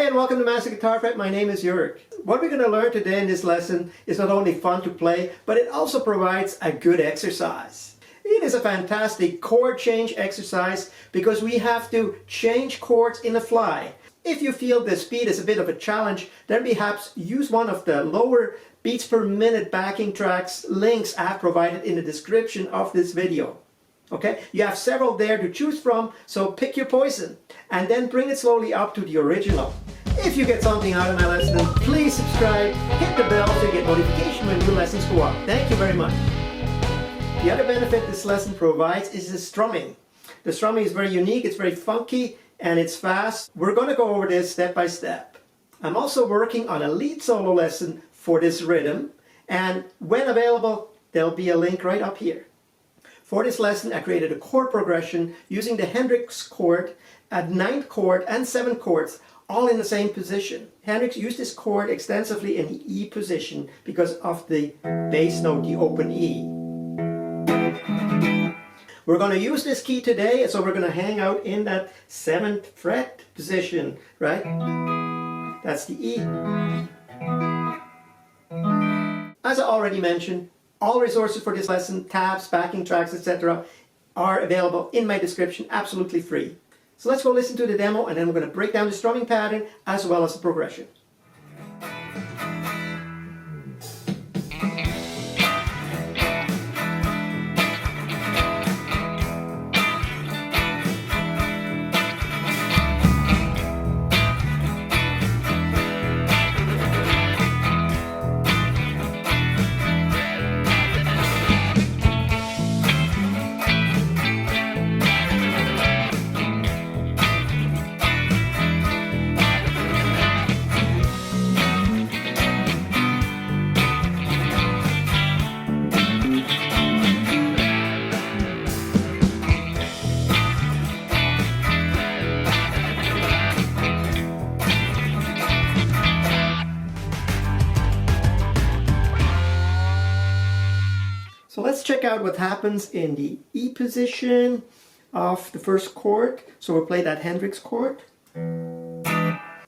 Hey, and welcome to Master Guitar Prep. My name is Jörg. What we're going to learn today in this lesson is not only fun to play, but it also provides a good exercise. It is a fantastic chord change exercise because we have to change chords in the fly. If you feel the speed is a bit of a challenge, then perhaps use one of the lower beats per minute backing tracks links I have provided in the description of this video. Okay, you have several there to choose from, so pick your poison and then bring it slowly up to the original. If you get something out of my lesson, please subscribe, hit the bell so you get notification when new lessons go up. Thank you very much. The other benefit this lesson provides is the strumming. The strumming is very unique, it's very funky, and it's fast. We're going to go over this step by step. I'm also working on a lead solo lesson for this rhythm, and when available, there'll be a link right up here. For this lesson, I created a chord progression using the Hendrix chord, a 9th chord and 7th chords, all in the same position. Hendrix used this chord extensively in the E position because of the bass note, the open E. We're going to use this key today, so we're going to hang out in that 7th fret position, right? That's the E. As I already mentioned, all resources for this lesson, tabs, backing tracks, etc. are available in my description, absolutely free. So let's go listen to the demo and then we're going to break down the strumming pattern as well as the progression. So let's check out what happens in the E position of the first chord. So we'll play that Hendrix chord.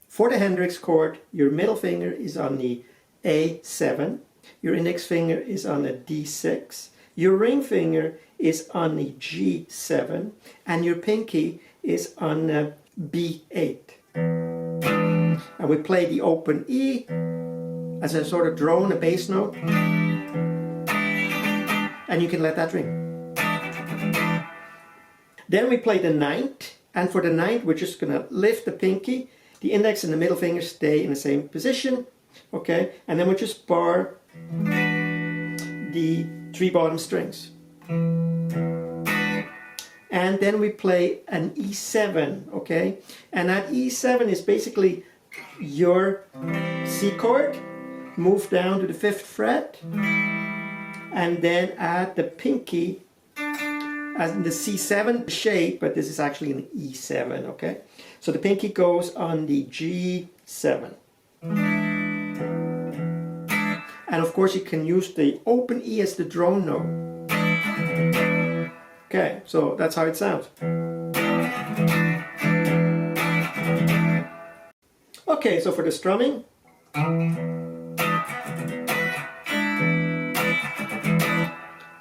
For the Hendrix chord, your middle finger is on the A7, your index finger is on the D6, your ring finger is on the G7, and your pinky is on the B8. And we play the open E as a sort of drone, a bass note. And you can let that ring. Then we play the 9th, and for the 9th we're just going to lift the pinky, the index and the middle finger stay in the same position, okay, and then we just bar the 3 bottom strings. And then we play an E7, okay, and that E7 is basically your C chord, move down to the 5th fret, and then add the pinky as in the C7 shape, but this is actually an E7, okay? So the pinky goes on the G7. And of course you can use the open E as the drone note. Okay, so that's how it sounds. Okay, so for the strumming,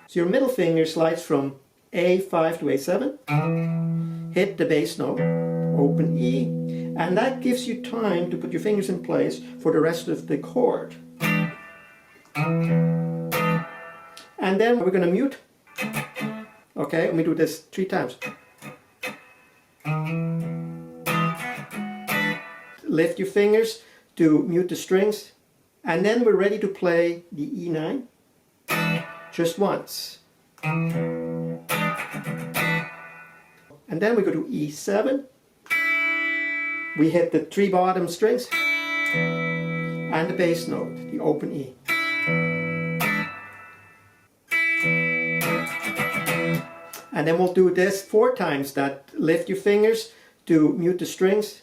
so your middle finger slides from A5 to A7, hit the bass note, open E, and that gives you time to put your fingers in place for the rest of the chord. And then we're going to mute. Okay, let me do this 3 times. Lift your fingers to mute the strings, and then we're ready to play the E9. Just once. And then we go to E7. We hit the 3 bottom strings and the bass note, the open E. And then we'll do this 4 times, that lift your fingers to mute the strings.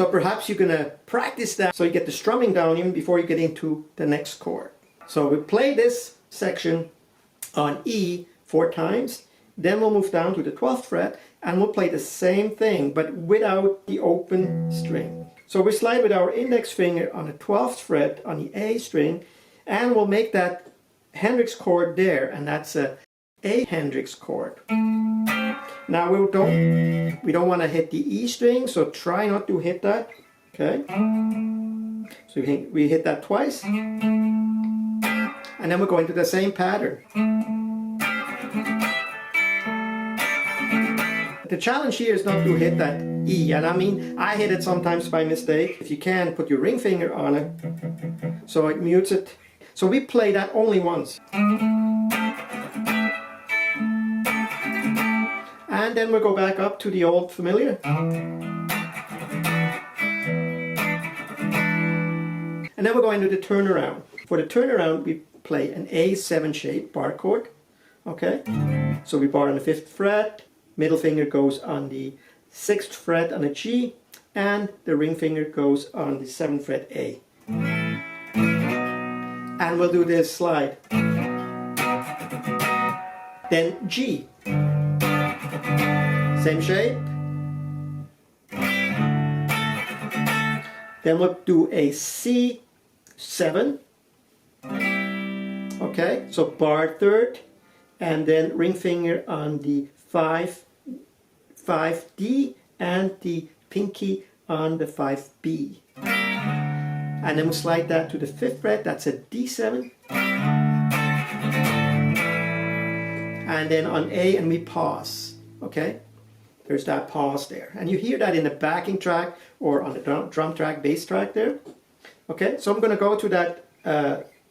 So perhaps you're going to practice that so you get the strumming down even before you get into the next chord. So we play this section on E 4 times, then we'll move down to the 12th fret and we'll play the same thing but without the open string. So we slide with our index finger on the 12th fret on the A string and we'll make that Hendrix chord there, and that's a Hendrix chord. Now we don't want to hit the E string, so try not to hit that. Okay, so we hit that twice, and then we're going to the same pattern. The challenge here is not to hit that E, and I mean I hit it sometimes by mistake. If you can, put your ring finger on it so it mutes it. So we play that only once. And then we'll go back up to the old familiar. And then we're going to the turnaround. For the turnaround, we play an A7 shape bar chord. Okay? So we bar on the 5th fret, middle finger goes on the 6th fret on a G, and the ring finger goes on the 7th fret A. And we'll do this slide. Then G. Same shape. Then we'll do a C7. Okay, so bar 3rd, and then ring finger on the 5D, and the pinky on the 5B. And then we'll slide that to the 5th fret, that's a D7. And then on A, and we pause. Okay, there's that pause there. And you hear that in the backing track or on the drum track, bass track there. Okay, so I'm going to go to that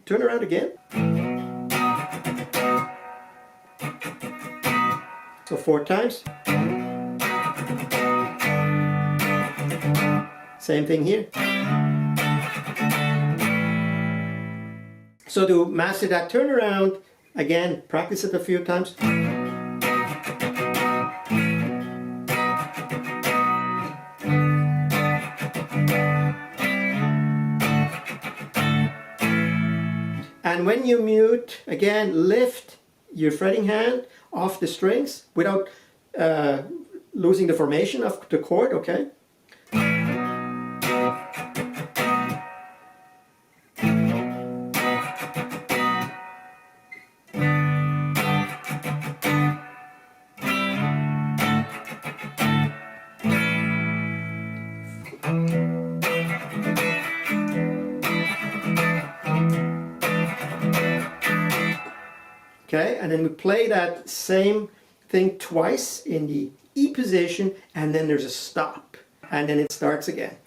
turnaround again. So 4 times. Same thing here. So to master that turnaround, again, practice it a few times. And when you mute, again, lift your fretting hand off the strings without losing the formation of the chord, okay? Okay, and then we play that same thing twice in the E position, and then there's a stop, and then it starts again.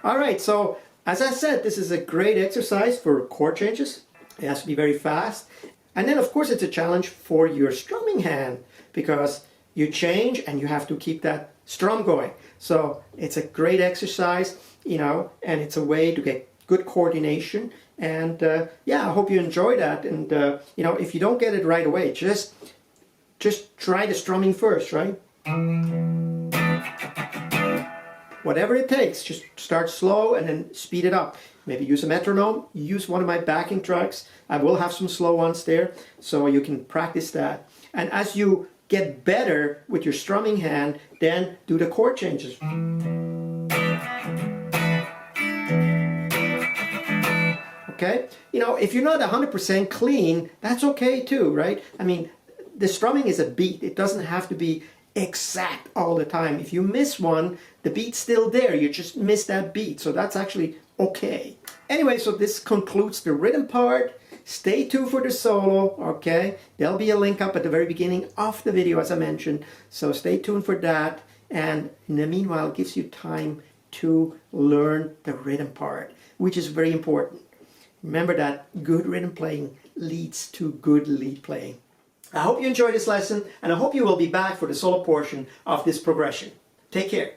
Alright, so as I said, this is a great exercise for chord changes. It has to be very fast. And then of course it's a challenge for your strumming hand, because you change and you have to keep that strum going. So it's a great exercise, you know, and it's a way to get good coordination. And yeah, I hope you enjoy that. And you know, if you don't get it right away, just try the strumming first, right? Whatever it takes, just start slow and then speed it up. Maybe use a metronome, use one of my backing tracks. I will have some slow ones there, so you can practice that. And as you get better with your strumming hand, then do the chord changes. Okay? You know, if you're not 100% clean, that's okay too, right? I mean, the strumming is a beat. It doesn't have to be exact all the time. If you miss one, the beat's still there. You just miss that beat. So that's actually okay. Anyway, so this concludes the rhythm part. Stay tuned for the solo, okay? There'll be a link up at the very beginning of the video, as I mentioned. So stay tuned for that. And in the meanwhile, it gives you time to learn the rhythm part, which is very important. Remember that good rhythm playing leads to good lead playing. I hope you enjoyed this lesson, and I hope you will be back for the solo portion of this progression. Take care.